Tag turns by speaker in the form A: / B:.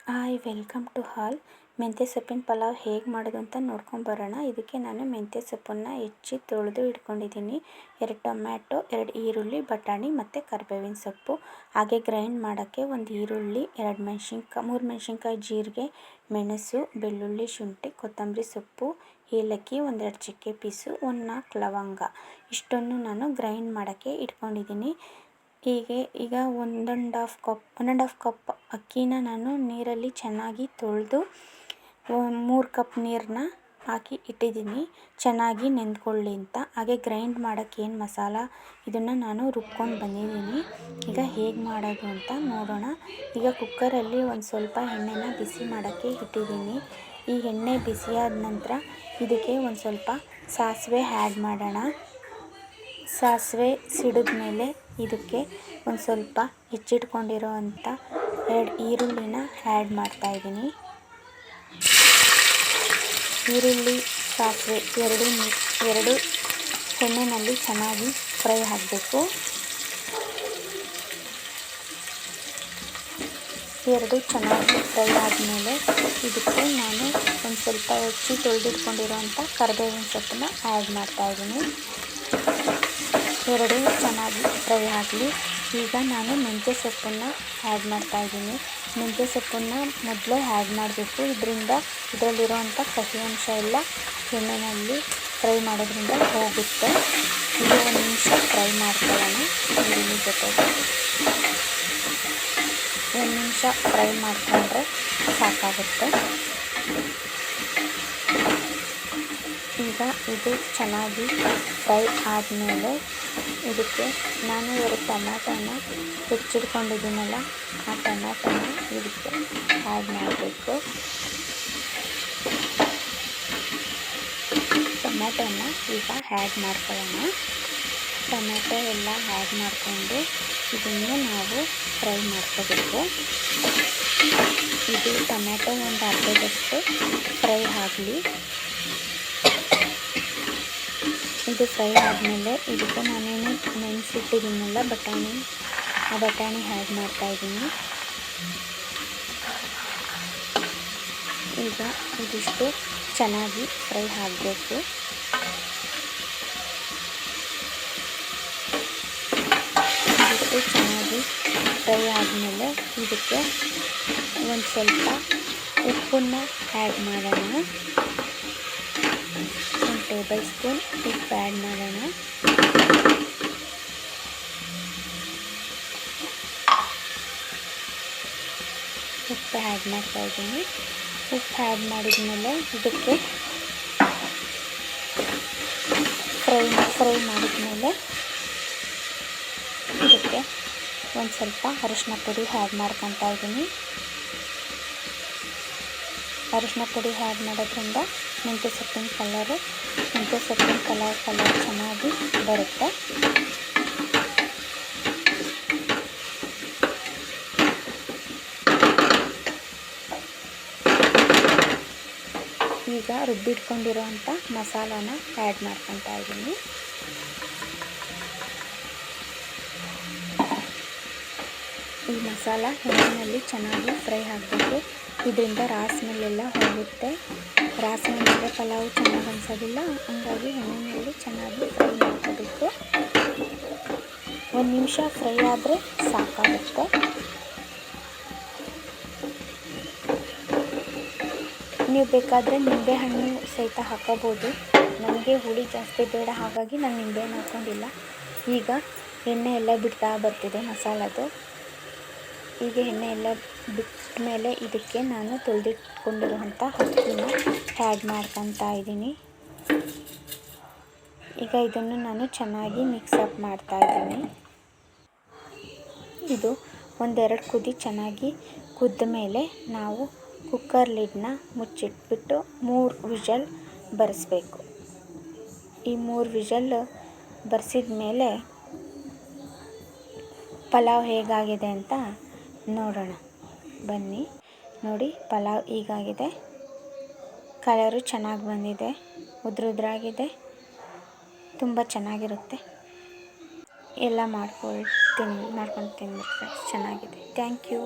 A: Hi welcome to all. ಮೆಂತ್ಯ ಸೊಪ್ಪಿನ ಪಲಾವ್ ಹೇಗೆ ಮಾಡೋದು ಅಂತ ನೋಡ್ಕೊಂಬರೋಣ. ಇದಕ್ಕೆ ನಾನು ಮೆಂತ್ಯ ಸೊಪ್ಪನ್ನು ಹೆಚ್ಚಿ ತೊಳೆದು ಇಟ್ಕೊಂಡಿದ್ದೀನಿ. 2 ಟೊಮ್ಯಾಟೊ, 2 ಈರುಳ್ಳಿ, ಬಟಾಣಿ ಮತ್ತು ಕರಿಬೇವಿನ ಸೊಪ್ಪು. ಹಾಗೆ ಗ್ರೈಂಡ್ ಮಾಡೋಕ್ಕೆ 1 ಈರುಳ್ಳಿ, 2 ಮೆಣಸಿನ್ಕಾಯಿ, 3 ಮೆಣಸಿನ್ಕಾಯಿ, ಜೀರಿಗೆ, ಮೆಣಸು, ಬೆಳ್ಳುಳ್ಳಿ, ಶುಂಠಿ, ಕೊತ್ತಂಬರಿ ಸೊಪ್ಪು, ಏಲಕ್ಕಿ, 1-2 ಚಕ್ಕೆ ಪೀಸು, 1-4 ಲವಂಗ. ಇಷ್ಟನ್ನು ನಾನು ಗ್ರೈಂಡ್ ಮಾಡೋಕ್ಕೆ ಇಟ್ಕೊಂಡಿದ್ದೀನಿ. ಈಗ 1.5 ಕಪ್ ಅಕ್ಕಿನ ನಾನು ನೀರಲ್ಲಿ ಚೆನ್ನಾಗಿ ತೊಳೆದು 3 ಕಪ್ ನೀರನ್ನ ಹಾಕಿ ಇಟ್ಟಿದ್ದೀನಿ, ಚೆನ್ನಾಗಿ ನೆಂದ್ಕೊಳ್ಳಿ ಅಂತ. ಹಾಗೆ ಗ್ರೈಂಡ್ ಮಾಡೋಕ್ಕೆ ಏನು ಮಸಾಲ ಇದನ್ನು ನಾನು ರುಬ್ಕೊಂಡು ಬಂದಿದ್ದೀನಿ. ಈಗ ಹೇಗೆ ಮಾಡೋದು ಅಂತ ನೋಡೋಣ. ಈಗ ಕುಕ್ಕರಲ್ಲಿ ಒಂದು ಸ್ವಲ್ಪ ಎಣ್ಣೆನ ಬಿಸಿ ಮಾಡೋಕ್ಕೆ ಇಟ್ಟಿದ್ದೀನಿ. ಈ ಎಣ್ಣೆ ಬಿಸಿಯಾದ ನಂತರ ಇದಕ್ಕೆ ಒಂದು ಸ್ವಲ್ಪ ಸಾಸಿವೆ ಆ್ಯಡ್ ಮಾಡೋಣ. ಸಾಸಿವೆ ಸಿಡಿದ ಮೇಲೆ ಇದಕ್ಕೆ ಒಂದು ಸ್ವಲ್ಪ ಹೆಚ್ಚಿಟ್ಕೊಂಡಿರೋ ಅಂಥ 2 ಈರುಳ್ಳಿನ ಆ್ಯಡ್ ಮಾಡ್ತಾಯಿದ್ದೀನಿ. ಈರುಳ್ಳಿ, ಸಾಸಿವೆ ಎರಡು ಎಣ್ಣೆಯಲ್ಲಿ ಚೆನ್ನಾಗಿ ಫ್ರೈ ಆಗಬೇಕು. ಎರಡು ಚೆನ್ನಾಗಿ ಫ್ರೈ ಆದಮೇಲೆ ಇದಕ್ಕೆ ನಾನು ಒಂದು ಸ್ವಲ್ಪ ಹೆಚ್ಚಿ ತೊಳೆದಿಟ್ಕೊಂಡಿರೋಂಥ ಕರಿಬೇವಿನ ಸೊಪ್ಪನ್ನ ಆ್ಯಡ್ ಮಾಡ್ತಾಯಿದ್ದೀನಿ. ಎರಡು ಚೆನ್ನಾಗಿ ಫ್ರೈ ಆಗಲಿ. ಈಗ ನಾನು ಮೆಂತ್ಯ ಸೊಪ್ಪನ್ನು ಆ್ಯಡ್ ಮಾಡ್ತಾಯಿದ್ದೀನಿ. ಮೆಂತ್ಯ ಸೊಪ್ಪನ್ನು ಮೊದಲೇ ಆ್ಯಡ್ ಮಾಡಬೇಕು. ಇದರಲ್ಲಿರೋವಂಥ ಕಹಿ ಅಂಶ ಎಲ್ಲ ಎಣ್ಣೆಯಲ್ಲಿ ಫ್ರೈ ಮಾಡೋದ್ರಿಂದ ಹೋಗುತ್ತೆ. ಈಗ 1 ನಿಮಿಷ ಫ್ರೈ ಮಾಡ್ಕೊಳ್ಳೋಣ. ಈರುಳ್ಳಿ ಜೊತೆಗೆ 1 ನಿಮಿಷ ಫ್ರೈ ಮಾಡಿಕೊಂಡ್ರೆ ಸಾಕಾಗುತ್ತೆ. ಈಗ ಇದು ಚೆನ್ನಾಗಿ ಫ್ರೈ ಆದಮೇಲೆ ಇದಕ್ಕೆ ನಾನು 2 ಟೊಮ್ಯಾಟೋನ ಹೆಚ್ಚಿಟ್ಕೊಂಡಿದ್ದೀನಲ್ಲ, ಆ ಟೊಮ್ಯಾಟೋನ ಇದಕ್ಕೆ ಆ್ಯಡ್ ಮಾಡಬೇಕು. ಟೊಮ್ಯಾಟೋನ ಈಗ ಆ್ಯಡ್ ಮಾಡ್ಕೊಳ್ಳೋಣ. ಟೊಮ್ಯಾಟೊ ಎಲ್ಲ ಆ್ಯಡ್ ಮಾಡಿಕೊಂಡು ಇದನ್ನು ನಾವು ಫ್ರೈ ಮಾಡ್ಕೋಬೇಕು. ಇದು ಟೊಮ್ಯಾಟೊ ಒಂದು ಅರ್ಧದಷ್ಟು ಫ್ರೈ ಆಗಲಿ. ಇದು ಫ್ರೈ ಆದಮೇಲೆ ಇದಕ್ಕೆ ನಾನೇನು ನೆನೆಸಿಟ್ಟಿದ್ದೀನಲ್ಲ ಆ ಬಟಾಣಿ ಆ್ಯಡ್ ಮಾಡ್ತಾಯಿದ್ದೀನಿ. ಈಗ ಇದಿಷ್ಟು ಚೆನ್ನಾಗಿ ಫ್ರೈ ಆಗಬೇಕು. ಇದಿಷ್ಟು ಚೆನ್ನಾಗಿ ಫ್ರೈ ಆದಮೇಲೆ ಇದಕ್ಕೆ ಒಂದು ಸ್ವಲ್ಪ ಉಪ್ಪನ್ನು ಆ್ಯಡ್ ಮಾಡೋಣ. 1 ಟೇಬಲ್ ಸ್ಪೂನ್ ಉಪ್ಪು ಆ್ಯಡ್ ಮಾಡೋಣ. ಉಪ್ಪು ಆ್ಯಡ್ ಮಾಡ್ತಾಯಿದ್ದೀನಿ. ಉಪ್ಪು ಆ್ಯಡ್ ಮಾಡಿದ್ಮೇಲೆ ಇದಕ್ಕೆ ಫ್ರೈ ಮಾಡಿದ್ಮೇಲೆ ಇದಕ್ಕೆ ಒಂದು ಸ್ವಲ್ಪ ಅರಿಶಿನ ಪುಡಿ ಆ್ಯಡ್ ಮಾಡ್ಕೊತಾ ಇದ್ದೀನಿ. ಅರಿಶಿನ ಪುಡಿ ಆ್ಯಡ್ ಮಾಡೋದ್ರಿಂದ ಮೆಂತ್ಯ ಸೊಪ್ಪಿನ ಕಲರ್ ಚೆನ್ನಾಗಿ ಬರುತ್ತೆ. ಈಗ ರುಬ್ಬಿಟ್ಕೊಂಡಿರೋಂಥ ಮಸಾಲಾನ ಆ್ಯಡ್ ಮಾಡ್ಕೊತಾ ಇದ್ದೀನಿ. ಈ ಮಸಾಲ ಎಣ್ಣೆಯಲ್ಲಿ ಚೆನ್ನಾಗಿ ಫ್ರೈ ಆಗಬೇಕು. ಇದರಿಂದ ರಾಸ್ಮೆಲ್ಲೆಲ್ಲ ಹೋಗುತ್ತೆ. ರಾಸ್ಮೆಲ್ಲೆ ಪಲಾವು ಚೆನ್ನಾಗಿ ಅನಿಸೋದಿಲ್ಲ, ಹಂಗಾಗಿ ಎಣ್ಣೆಯಲ್ಲಿ ಚೆನ್ನಾಗಿ ಫ್ರೈ ಮಾಡ್ಕೋಬೇಕು. 1 ನಿಮಿಷ ಫ್ರೈ ಆದರೆ ಸಾಕಾಗುತ್ತೆ. ನೀವು ಬೇಕಾದರೆ ನಿಂಬೆಹಣ್ಣು ಸಹಿತ ಹಾಕೋಬೋದು. ನನಗೆ ಹುಳಿ ಜಾಸ್ತಿ ಬೇಡ, ಹಾಗಾಗಿ ನಾನು ನಿಂಬೆಹಣ್ಣು ಹಾಕ್ಕೊಂಡಿಲ್ಲ. ಈಗ ಎಣ್ಣೆ ಎಲ್ಲ ಬಿಡ್ತಾ ಬರ್ತಿದೆ ಮಸಾಲದು. ಈಗ ಎಣ್ಣೆ ಎಲ್ಲ ಬಿಟ್ಟ ಮೇಲೆ ಇದಕ್ಕೆ ನಾನು ತೊಳೆದಿಟ್ಕೊಂಡಿರುವಂಥ ಅಕ್ಕಿನ ಆ್ಯಡ್ ಮಾಡ್ಕೊತಾ ಇದ್ದೀನಿ. ಈಗ ಇದನ್ನು ನಾನು ಚೆನ್ನಾಗಿ ಮಿಕ್ಸಪ್ ಮಾಡ್ತಾಯಿದ್ದೀನಿ. ಇದು 1-2 ಕುದಿ ಚೆನ್ನಾಗಿ ಕುದ್ದ ಮೇಲೆ ನಾವು ಕುಕ್ಕರ್ ಲಿಡ್ನ ಮುಚ್ಚಿಟ್ಬಿಟ್ಟು 3 ವಿಷಲ್ ಬರೆಸ್ಬೇಕು. ಈ 3 ವಿಷಲ್ ಬರೆಸಿದ ಮೇಲೆ ಪಲಾವ್ ಹೇಗಾಗಿದೆ ಅಂತ ನೋಡೋಣ ಬನ್ನಿ. ನೋಡಿ, ಪಲಾವ್ ಹೀಗಾಗಿದೆ. ಕಲರು ಚೆನ್ನಾಗಿ ಬಂದಿದೆ, ಉದ್ರಾಗಿದೆ, ತುಂಬ ಚೆನ್ನಾಗಿರುತ್ತೆ. ಎಲ್ಲ ಮಾಡ್ಕೊಂಡು ತಿನ್ನಿ ಫ್ರೆಂಡ್ಸ್, ಚೆನ್ನಾಗಿದೆ. Thank you.